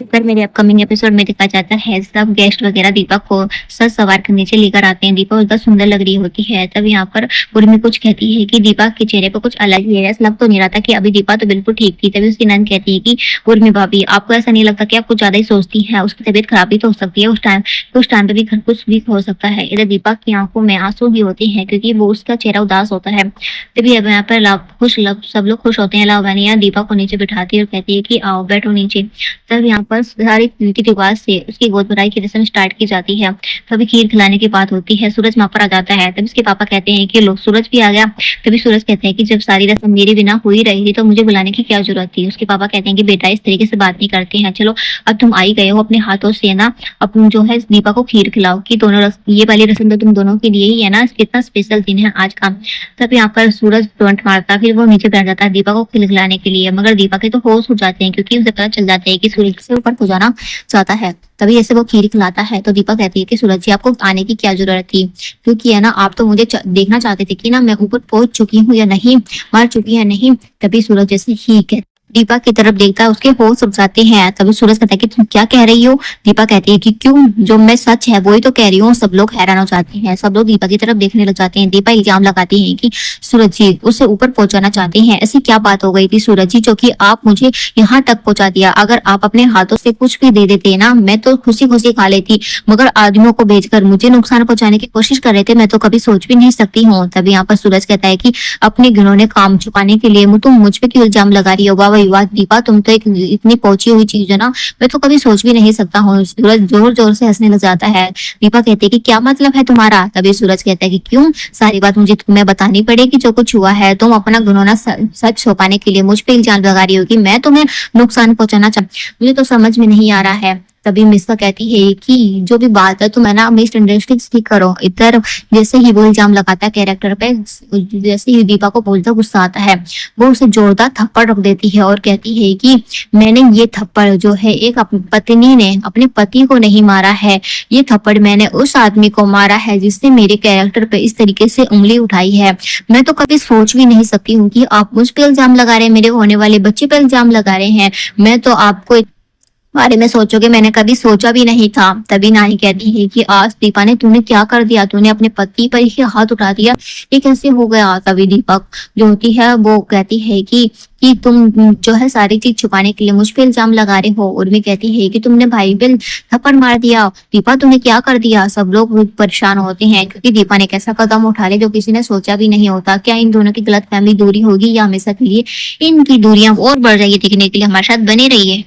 पर मेरे upcoming episode में दिखाया जाता है सब गेस्ट वगैरह दीपा को सज सवार कर नीचे लेकर आते हैं। दीपा उसका सुंदर लग रही होती है। तब यहाँ पर उर्मी कुछ कहती है कि दीपा के चेहरे पर कुछ अलग ही है। ऐसा लग तो नहीं रहा था कि अभी दीपा तो बिल्कुल ठीक थी। तभी उसकी नंद कहती है कि उर्मी भाभी आपको ऐसा नहीं लगता कि आप कुछ ज्यादा ही सोचती है, उसकी तबीयत खराब भी तो हो सकती है, उस टाइम पे भी घर कुछ भी हो सकता है। इधर दीपा की आंखों में आंसू भी होते हैं क्योंकि वो उसका चेहरा उदास होता है। तभी अब यहाँ पर सब लोग खुश होते हैं। लावण्या दीपा को नीचे बिठाती है और कहती है कि आओ बैठो नीचे। तब यहाँ पर सारी रीति रिवाज से उसकी गोद भराई की रस्म स्टार्ट की जाती है। तभी खीर खिलाने की बात होती है। सूरज वहां पर आ जाता है। तभी उसके पापा कहते हैं कि लो सूरज भी आ गया। तभी सूरज कहते हैं कि जब सारी रस्म मेरे बिना हुई रही थी तो मुझे बुलाने की क्या जरूरत थी। उसके पापा कहते हैं कि बेटा इस तरीके से बात नहीं करते हैं, चलो अब तुम आई गए हो अपने हाथों से ना अपन जो है दीपा को खीर खिलाओ कि ये वाली रस्म तो तुम दोनों के लिए ही है ना, कितना स्पेशल दिन है आज का। तब यहाँ पर सूरज टोंट मारता फिर वो नीचे बैठ जाता है दीपा को खिल खिलाने के लिए। मगर दीपा के तो होश हो जाते हैं क्योंकि उसे पता चल जाता है कि सूरज से ऊपर हो जाना चाहता है। तभी ऐसे वो खीर खिलाता है तो दीपा कहती है कि सूरज जी आपको आने की क्या जरूरत थी, क्योंकि है ना आप तो मुझे देखना चाहते थे कि ना मैं ऊपर पहुंच चुकी हूँ या नहीं, मर चुकी है नहीं। तभी सूरज जैसे ही दीपा की तरफ देखता है उसके होश उड़ जाते हैं। तभी सूरज कहता है कि तुम क्या कह रही हो। दीपा कहती है कि क्यों, जो मैं सच है वही तो कह रही हूँ। सब लोग हैरान हो जाते हैं, सब लोग दीपा की तरफ देखने लग जाते हैं। दीपा इल्जाम लगाती है कि सूरज जी उसे ऊपर पहुंचाना चाहते हैं। ऐसी क्या बात हो गई थी सूरज जी जो कि आप मुझे यहाँ तक पहुंचा दिया। अगर आप अपने हाथों से कुछ भी दे देते ना मैं तो खुशी खुशी खा लेती, मगर आदमियों को भेजकर मुझे नुकसान पहुंचाने की कोशिश कर रहे थे, मैं तो कभी सोच भी नहीं सकती हूँ। तभी यहाँ पर सूरज कहता है कि अपने घिनौने काम छुपाने के लिए तुम मुझ पे क्यों इल्जाम लगा रही हो। वाह भाई वाह दीपा, तुम तो एक इतनी पहुंची हुई चीज है ना, मैं तो कभी सोच भी नहीं सकता हूँ। सूरज जोर जोर से हंसने लग जाता है। दीपा कहती है कि क्या मतलब है तुम्हारा। तभी सूरज कहता है कि क्यों, सारी बात मुझे तुम्हें बतानी पड़ेगी जो कुछ हुआ है। तुम अपना घिनौना सच छुपाने के लिए मुझ पे इल्जाम लगा रही हो कि मैं तुम्हें नुकसान पहुंचाना मुझे तो समझ में नहीं आ रहा है। तभी मिस्का कहती है कि जो भी बात है तुम है ना मिसअंडरस्टैंडिंग ठीक करो। इधर जैसे ही वो इल्जाम लगाता है कैरेक्टर पे, जैसे ही दीपा को बोलता गुस्सा आता है, वो उसे जोरदार थप्पड़ रख देती है और कहती है कि मैंने ये थप्पड़ जो है एक पत्नी ने अपने पति को नहीं मारा है, ये थप्पड़ मैंने उस आदमी को मारा है जिसने मेरे कैरेक्टर पे इस तरीके से उंगली उठाई है। मैं तो कभी सोच भी नहीं सकती हूँ कि आप मुझ पे इल्जाम लगा रहे हैं, मेरे होने वाले बच्चे पे इल्जाम लगा रहे हैं। मैं तो आपको बारे में सोचोगे मैंने कभी सोचा भी नहीं था। तभी नानी कहती है कि आज दीपा ने तूने क्या कर दिया, तूने अपने पति पर ही हाथ उठा दिया, ये कैसे हो गया। तभी दीपक जो होती है वो कहती है कि तुम जो है सारी चीज छुपाने के लिए मुझ पे इल्जाम लगा रहे हो। उर्मी कहती है कि तुमने भाई पे थप्पड़ मार दिया, दीपा तूने क्या कर दिया। सब लोग परेशान होते हैं क्योंकि दीपा ने कैसा कदम उठा लिया जो किसी ने सोचा भी नहीं होता। क्या इन दोनों की गलतफहमी दूरी होगी या हमेशा के लिए इनकी दूरियां और बढ़ जाएगी। देखने के लिए हमारे साथ बने रहिए।